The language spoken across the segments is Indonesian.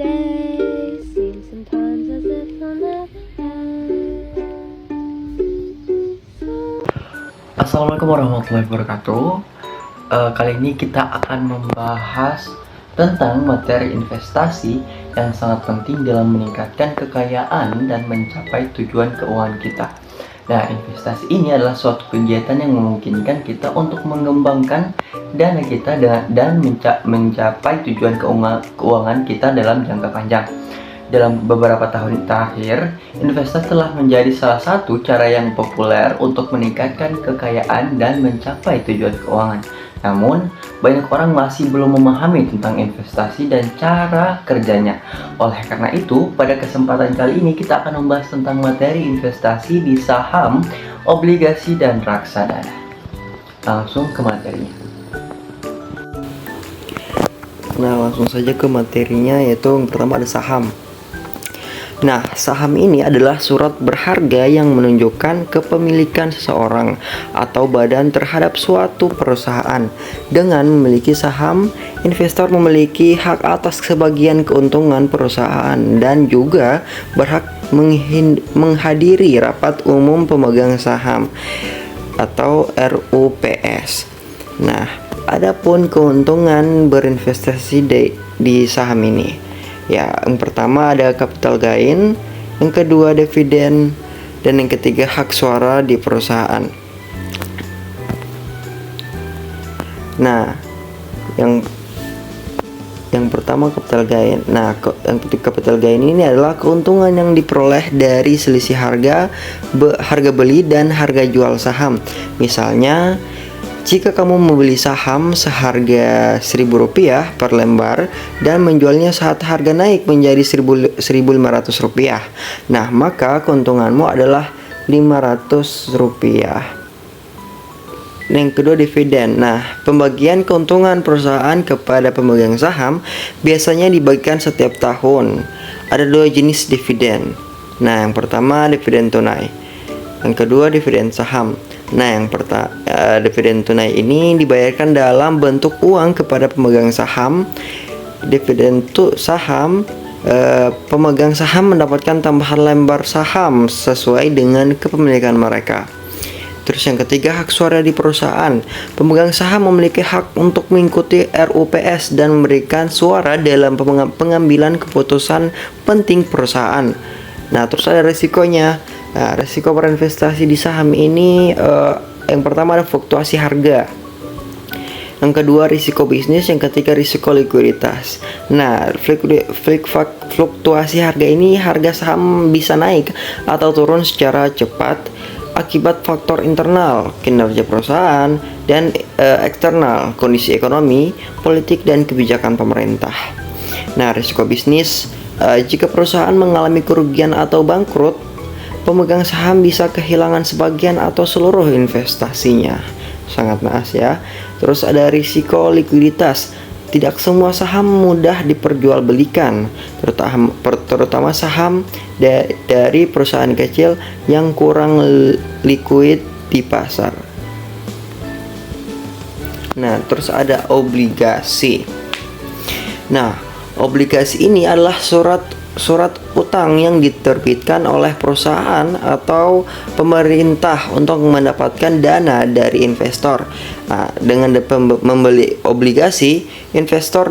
day seems sometimes as if I'll never end. Assalamualaikum warahmatullahi wabarakatuh. Kali ini kita akan membahas tentang materi investasi yang sangat penting dalam meningkatkan kekayaan dan mencapai tujuan keuangan kita. Nah, investasi ini adalah suatu kegiatan yang memungkinkan kita untuk mengembangkan dana kita dan mencapai tujuan keuangan kita dalam jangka panjang. Dalam beberapa tahun terakhir, investasi telah menjadi salah satu cara yang populer untuk meningkatkan kekayaan dan mencapai tujuan keuangan. Namun, banyak orang masih belum memahami tentang investasi dan cara kerjanya. Oleh karena itu, pada kesempatan kali ini kita akan membahas tentang materi investasi di saham, obligasi, dan reksadana. Langsung ke materinya. Nah, langsung saja ke materinya, yaitu yang pertama ada saham. Nah, saham ini adalah surat berharga yang menunjukkan kepemilikan seseorang atau badan terhadap suatu perusahaan. Dengan memiliki saham, investor memiliki hak atas sebagian keuntungan perusahaan dan juga berhak menghadiri rapat umum pemegang saham atau RUPS. Nah, adapun keuntungan berinvestasi di saham ini, ya, yang pertama ada capital gain, yang kedua dividen, dan yang ketiga hak suara di perusahaan. Nah, yang pertama capital gain. Nah, yang capital gain ini adalah keuntungan yang diperoleh dari selisih harga beli dan harga jual saham. Misalnya, jika kamu membeli saham seharga Rp1.000 per lembar dan menjualnya saat harga naik menjadi Rp1.500, nah maka keuntunganmu adalah Rp500. Yang kedua dividen. Nah, pembagian keuntungan perusahaan kepada pemegang saham biasanya dibagikan setiap tahun. Ada dua jenis dividen. Nah, yang pertama dividen tunai, yang kedua dividen saham. Nah, yang pertama, dividen tunai ini dibayarkan dalam bentuk uang kepada pemegang saham. Dividen saham, pemegang saham mendapatkan tambahan lembar saham sesuai dengan kepemilikan mereka. Terus yang ketiga, hak suara di perusahaan. Pemegang saham memiliki hak untuk mengikuti RUPS dan memberikan suara dalam pengambilan keputusan penting perusahaan. Nah, terus ada resikonya. Nah, resiko berinvestasi di saham ini, yang pertama ada fluktuasi harga, yang kedua risiko bisnis, yang ketiga risiko likuiditas. Nah, fluktuasi harga ini, harga saham bisa naik atau turun secara cepat akibat faktor internal, kinerja perusahaan, dan eksternal, kondisi ekonomi, politik, dan kebijakan pemerintah. Nah, risiko bisnis, jika perusahaan mengalami kerugian atau bangkrut, pemegang saham bisa kehilangan sebagian atau seluruh investasinya. Sangat naas ya. Terus ada risiko likuiditas. Tidak semua saham mudah diperjualbelikan, terutama saham dari perusahaan kecil yang kurang likuid di pasar. Nah, terus ada obligasi. Nah, obligasi ini adalah surat utang yang diterbitkan oleh perusahaan atau pemerintah untuk mendapatkan dana dari investor. Nah, dengan membeli obligasi, investor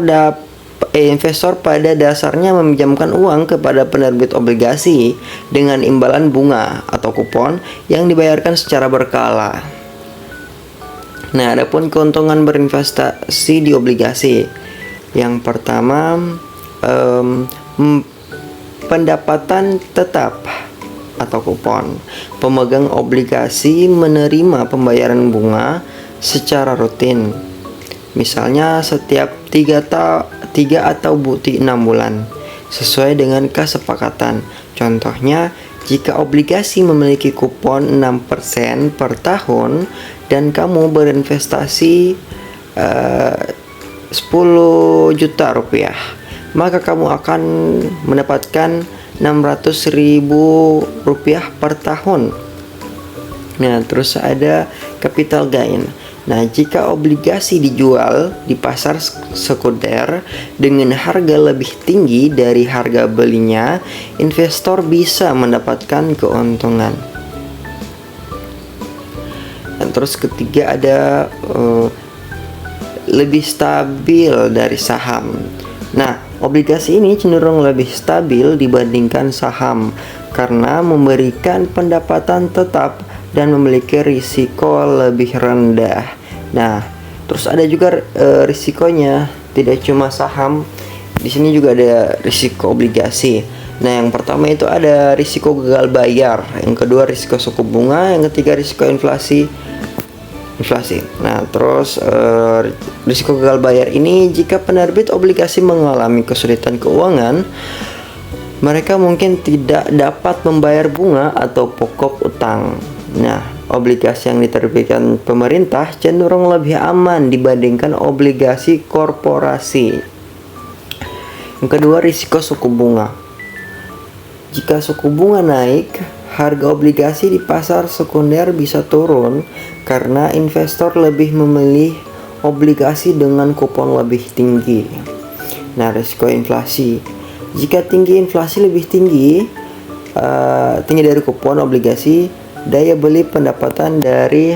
pada dasarnya meminjamkan uang kepada penerbit obligasi dengan imbalan bunga atau kupon yang dibayarkan secara berkala. Nah, adapun keuntungan berinvestasi di obligasi. Yang pertama, pendapatan tetap atau kupon. Pemegang obligasi menerima pembayaran bunga secara rutin. Misalnya setiap 3 atau 6 bulan sesuai dengan kesepakatan. Contohnya, jika obligasi memiliki kupon 6% per tahun dan kamu berinvestasi 10 juta rupiah, maka kamu akan mendapatkan Rp600.000 per tahun. Nah, terus ada capital gain. Nah, jika obligasi dijual di pasar sekunder dengan harga lebih tinggi dari harga belinya, investor bisa mendapatkan keuntungan. Dan terus ketiga ada lebih stabil dari saham. Nah, obligasi ini cenderung lebih stabil dibandingkan saham karena memberikan pendapatan tetap dan memiliki risiko lebih rendah. Nah, terus ada juga risikonya, tidak cuma saham. Di sini juga ada risiko obligasi. Nah, yang pertama itu ada risiko gagal bayar, yang kedua risiko suku bunga, yang ketiga risiko inflasi. Nah, terus risiko gagal bayar ini jika penerbit obligasi mengalami kesulitan keuangan, mereka mungkin tidak dapat membayar bunga atau pokok utang. Nah, obligasi yang diterbitkan pemerintah cenderung lebih aman dibandingkan obligasi korporasi. Yang kedua, risiko suku bunga. Jika suku bunga naik, harga obligasi di pasar sekunder bisa turun karena investor lebih memilih obligasi dengan kupon lebih tinggi. Nah, risiko inflasi. Jika inflasi lebih tinggi dari kupon obligasi, daya beli pendapatan dari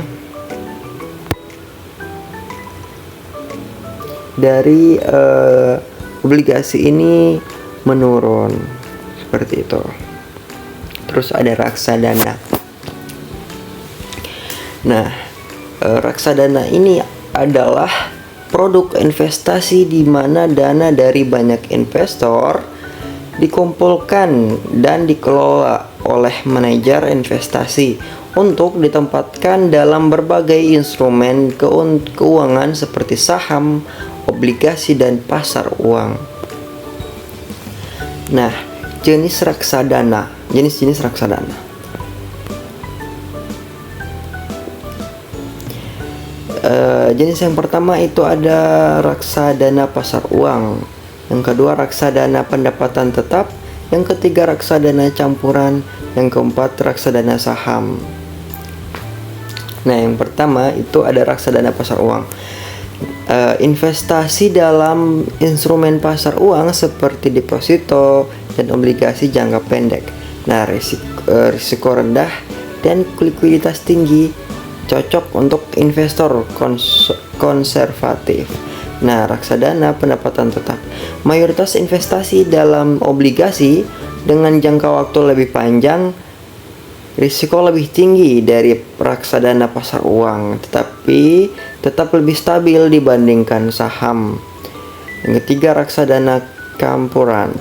obligasi ini menurun, seperti itu. Terus ada reksadana. Nah, reksadana ini adalah produk investasi di mana dana dari banyak investor dikumpulkan dan dikelola oleh manajer investasi untuk ditempatkan dalam berbagai instrumen keuangan seperti saham, obligasi, dan pasar uang. Nah, jenis reksadana. Jenis-jenis reksadana. Jenis yang pertama itu ada reksadana pasar uang. Yang kedua reksadana pendapatan tetap. Yang ketiga reksadana campuran. Yang keempat reksadana saham. Nah, yang pertama itu ada reksadana pasar uang. Investasi dalam instrumen pasar uang seperti deposito dan obligasi jangka pendek. Nah, risiko rendah dan likuiditas tinggi, cocok untuk investor konservatif. Nah, reksadana pendapatan tetap. Mayoritas investasi dalam obligasi dengan jangka waktu lebih panjang, risiko lebih tinggi dari reksadana pasar uang, tetapi tetap lebih stabil dibandingkan saham. Yang ketiga, reksadana campuran.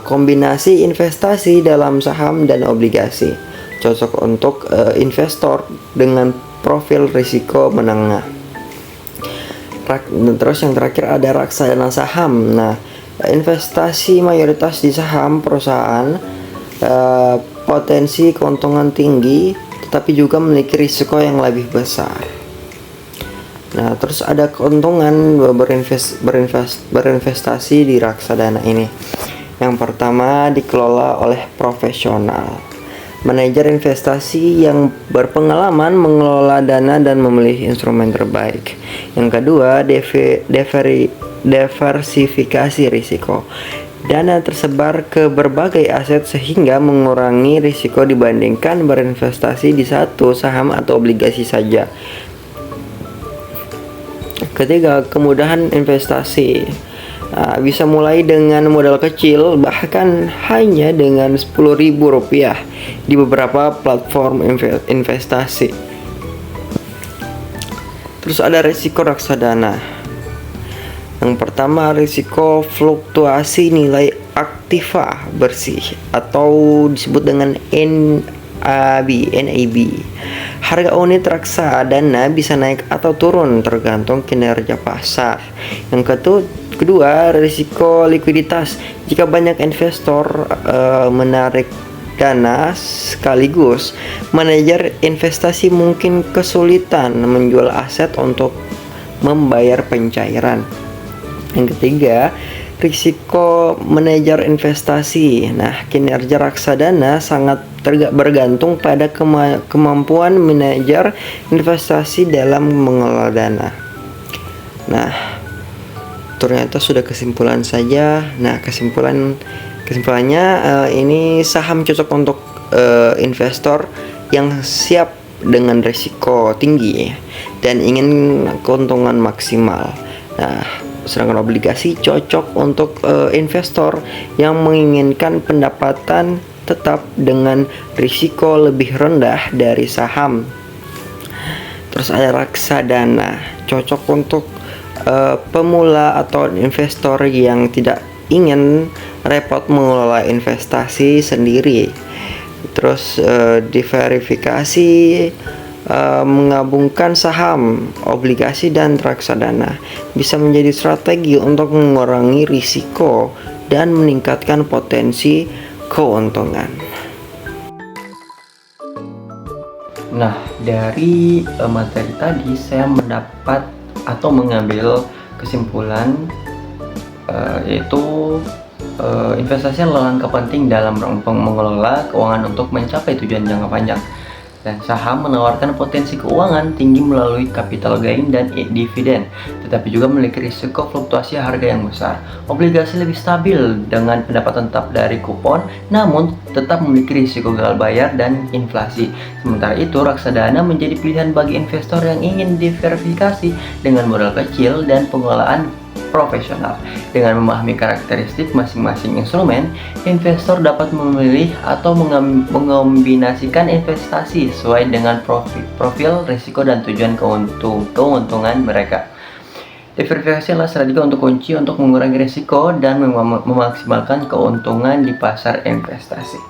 Kombinasi investasi dalam saham dan obligasi, cocok untuk investor dengan profil risiko menengah. Terus yang terakhir ada reksadana saham. Nah, investasi mayoritas di saham perusahaan, potensi keuntungan tinggi, tetapi juga memiliki risiko yang lebih besar. Nah, terus ada keuntungan berinvestasi di reksadana ini. Yang pertama, dikelola oleh profesional. Manajer investasi yang berpengalaman mengelola dana dan memilih instrumen terbaik. Yang kedua, diversifikasi risiko. Dana tersebar ke berbagai aset sehingga mengurangi risiko dibandingkan berinvestasi di satu saham atau obligasi saja. Ketiga, kemudahan investasi. Bisa mulai dengan modal kecil, bahkan hanya dengan Rp10.000 di beberapa platform investasi. Terus ada risiko reksadana. Yang pertama, risiko fluktuasi nilai aktiva bersih atau disebut dengan NAB. Harga unit reksadana bisa naik atau turun tergantung kinerja pasar. Yang kedua, risiko likuiditas. Jika banyak investor menarik dana sekaligus, manajer investasi mungkin kesulitan menjual aset untuk membayar pencairan. Yang ketiga, risiko manajer investasi. Nah, kinerja reksadana sangat bergantung pada kemampuan manajer investasi dalam mengelola dana. Nah, ternyata sudah kesimpulan saja. Nah, kesimpulannya ini saham cocok untuk investor yang siap dengan risiko tinggi dan ingin keuntungan maksimal. Nah, sedangkan obligasi cocok untuk investor yang menginginkan pendapatan tetap dengan risiko lebih rendah dari saham. Terus ada reksadana, cocok untuk pemula atau investor yang tidak ingin repot mengelola investasi sendiri. Terus diverifikasi menggabungkan saham, obligasi, dan reksadana bisa menjadi strategi untuk mengurangi risiko dan meningkatkan potensi keuntungan. Nah, dari materi tadi saya mendapat atau mengambil kesimpulan yaitu investasi adalah langkah penting dalam mengelola keuangan untuk mencapai tujuan jangka panjang. Dan saham menawarkan potensi keuangan tinggi melalui capital gain dan dividen, tetapi juga memiliki risiko fluktuasi harga yang besar. Obligasi lebih stabil dengan pendapatan tetap dari kupon, namun tetap memiliki risiko gagal bayar dan inflasi. Sementara itu, reksadana menjadi pilihan bagi investor yang ingin diverifikasi dengan modal kecil dan pengelolaan profesional. Dengan memahami karakteristik masing-masing instrumen, investor dapat memilih atau mengombinasikan investasi sesuai dengan profil risiko dan tujuan keuntungan mereka. Diversifikasi adalah strategi untuk kunci untuk mengurangi risiko dan memaksimalkan keuntungan di pasar investasi.